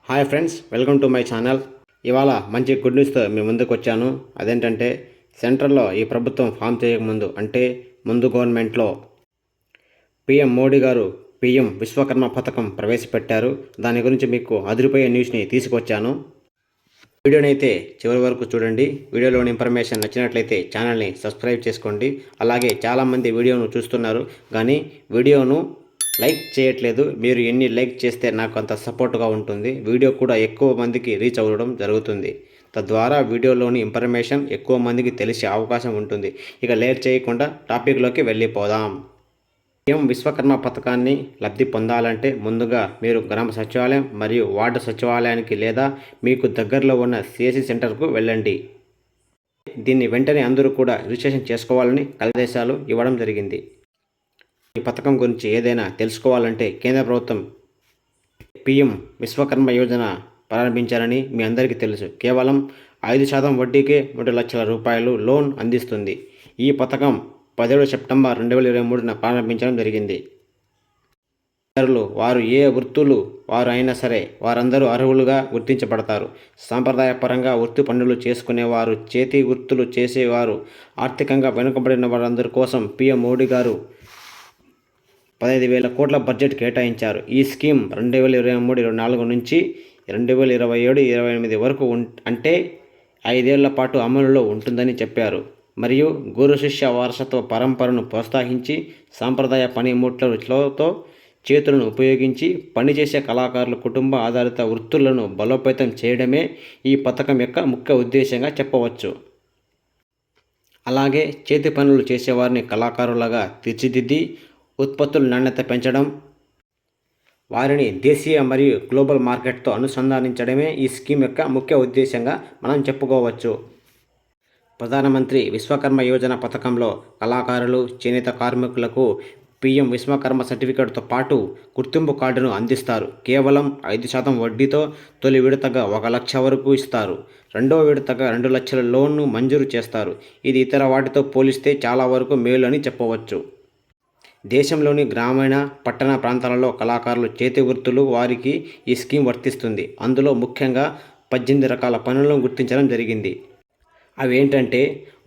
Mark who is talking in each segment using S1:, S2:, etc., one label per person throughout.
S1: Hi friends, welcome to my channel. ఇవాళ మంచి good న్యూస్తో మీ ముందుకు వచ్చాను. అదేంటంటే సెంట్రల్లో ఈ ప్రభుత్వం ఫామ్ చేయకముందు అంటే ముందు గవర్నమెంట్లో పీఎం మోడీ గారు పీఎం విశ్వకర్మ పథకం ప్రవేశపెట్టారు. దాని గురించి మీకు అదిరిపోయే న్యూస్ని తీసుకొచ్చాను. వీడియోని అయితే చివరి వరకు చూడండి. వీడియోలోని ఇన్ఫర్మేషన్ నచ్చినట్లయితే ఛానల్ని సబ్స్క్రైబ్ చేసుకోండి. అలాగే చాలామంది వీడియోను చూస్తున్నారు కానీ వీడియోను లైక్ చేయట్లేదు. మీరు ఎన్ని లైక్ చేస్తే నాకు అంత సపోర్ట్గా ఉంటుంది. వీడియో కూడా ఎక్కువ మందికి రీచ్ అవ్వడం జరుగుతుంది. తద్వారా వీడియోలోని ఇన్ఫర్మేషన్ ఎక్కువ మందికి తెలిసే అవకాశం ఉంటుంది. ఇక లేట్ చేయకుండా టాపిక్లోకి వెళ్ళిపోదాం. పీఎం విశ్వకర్మ పథకాన్ని లబ్ధి పొందాలంటే ముందుగా మీరు గ్రామ సచివాలయం మరియు వార్డు సచివాలయానికి లేదా మీకు దగ్గరలో ఉన్న సిఎస్సి సెంటర్కు వెళ్ళండి. దీన్ని వెంటనే అందరూ కూడా రిజిస్ట్రేషన్ చేసుకోవాలని ఆదేశాలు ఇవ్వడం జరిగింది. ఈ పథకం గురించి ఏదైనా తెలుసుకోవాలంటే కేంద్ర ప్రభుత్వం పీఎం విశ్వకర్మ యోజన ప్రారంభించారని మీ అందరికీ తెలుసు. కేవలం 5% వడ్డీకే 3 లక్షల రూపాయలు లోన్ అందిస్తుంది. ఈ పథకం 17 సెప్టెంబర్ 2023న ప్రారంభించడం జరిగింది. వారు ఏ వృత్తులు వారు అయినా సరే వారందరూ అర్హులుగా గుర్తించబడతారు. సాంప్రదాయపరంగా వృత్తి పనులు చేసుకునేవారు, చేతి వృత్తులు చేసేవారు, ఆర్థికంగా వెనుకబడిన వారందరి కోసం పీఎం మోడీ గారు 15,000 కోట్ల బడ్జెట్ కేటాయించారు. ఈ స్కీమ్ 2023-24 నుంచి 2027-28 వరకు అంటే 5 ఏళ్ల పాటు అమలులో ఉంటుందని చెప్పారు. మరియు గురు శిష్య వారసత్వ పరంపరను ప్రోత్సహించి సాంప్రదాయ పనిముట్లతో చేతులను ఉపయోగించి పనిచేసే కళాకారుల కుటుంబ ఆధారిత వృత్తులను బలోపేతం చేయడమే ఈ పథకం యొక్క ముఖ్య ఉద్దేశంగా చెప్పవచ్చు. అలాగే చేతి పనులు చేసేవారిని కళాకారులుగా తీర్చిదిద్ది ఉత్పత్తుల నాణ్యత పెంచడం, వారిని దేశీయ మరియు గ్లోబల్ మార్కెట్తో అనుసంధానించడమే ఈ స్కీమ్ యొక్క ముఖ్య ఉద్దేశంగా మనం చెప్పుకోవచ్చు. ప్రధానమంత్రి విశ్వకర్మ యోజన పథకంలో కళాకారులు, చేనేత కార్మికులకు పీఎం విశ్వకర్మ సర్టిఫికేట్తో పాటు గుర్తింపు కార్డును అందిస్తారు. కేవలం 5% వడ్డీతో తొలి విడతగా 1 లక్ష వరకు ఇస్తారు. రెండవ విడతగా 2 లక్షల లోన్ను మంజూరు చేస్తారు. ఇది ఇతర వాటితో పోలిస్తే చాలా వరకు మేలు అని చెప్పవచ్చు. దేశంలోని గ్రామీణ, పట్టణ ప్రాంతాలలో కళాకారులు చేతి వృత్తులు వారికి ఈ స్కీమ్ వర్తిస్తుంది. అందులో ముఖ్యంగా 18 రకాల పనులను గుర్తించడం జరిగింది. అవి ఏంటంటే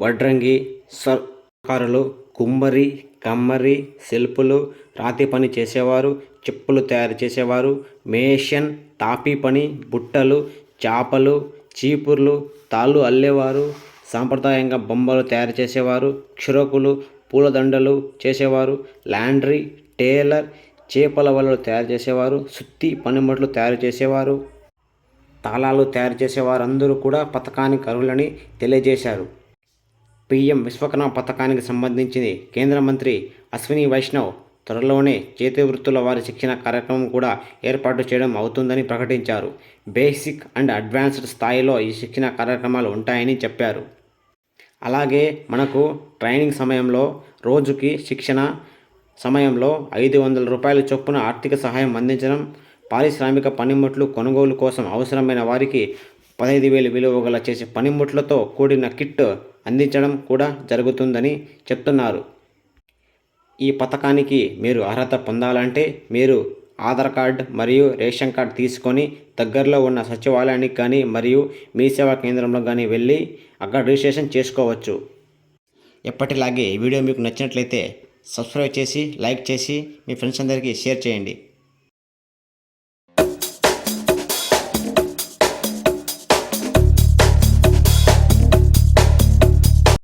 S1: వడ్రంగి, కళాకారులు, కుమ్మరి, కమ్మరి, శిల్పులు, రాతి పని చేసేవారు, చెప్పులు తయారు చేసేవారు, మేషన్, తాపీ పని, బుట్టలు, చేపలు, చీపుర్లు, తాళ్ళు అల్లేవారు, సాంప్రదాయంగా బొమ్మలు తయారు చేసేవారు, క్షురకులు, పూలదండలు చేసేవారు, లాండ్రీ, టేలర్, చేపల వలలు తయారు చేసేవారు, సుత్తి పనిముట్లు తయారు చేసేవారు, తాళాలు తయారు చేసేవారు అందరూ కూడా పథకానికి అర్హులని తెలియజేశారు. పీఎం విశ్వకర్మ పథకానికి సంబంధించి కేంద్ర మంత్రి అశ్విని వైష్ణవ్ త్వరలోనే చేతి వృత్తుల వారి శిక్షణ కార్యక్రమం కూడా ఏర్పాటు చేయడం అవుతుందని ప్రకటించారు. బేసిక్ అండ్ అడ్వాన్స్డ్ స్థాయిలో ఈ శిక్షణ కార్యక్రమాలు ఉంటాయని చెప్పారు. అలాగే మనకు ట్రైనింగ్ సమయంలో రోజుకి శిక్షణ సమయంలో 500 రూపాయల చొప్పున ఆర్థిక సహాయం అందించడం, పారిశ్రామిక పనిముట్లు కొనుగోలు కోసం అవసరమైన వారికి 15,000 విలువ గల చేసే పనిముట్లతో కూడిన కిట్ అందించడం కూడా జరుగుతుందని చెప్తున్నారు. ఈ పథకానికి మీరు అర్హత పొందాలంటే మీరు ఆధార్ కార్డ్ మరియు రేషన్ కార్డ్ తీసుకొని దగ్గరలో ఉన్న సచివాలయానికి కానీ మరియు మీ సేవా కేంద్రంలో కానీ వెళ్ళి అక్కడ రిజిస్ట్రేషన్ చేసుకోవచ్చు. ఎప్పటిలాగే ఈ వీడియో మీకు నచ్చినట్లయితే సబ్స్క్రైబ్ చేసి లైక్ చేసి మీ ఫ్రెండ్స్ అందరికీ షేర్ చేయండి.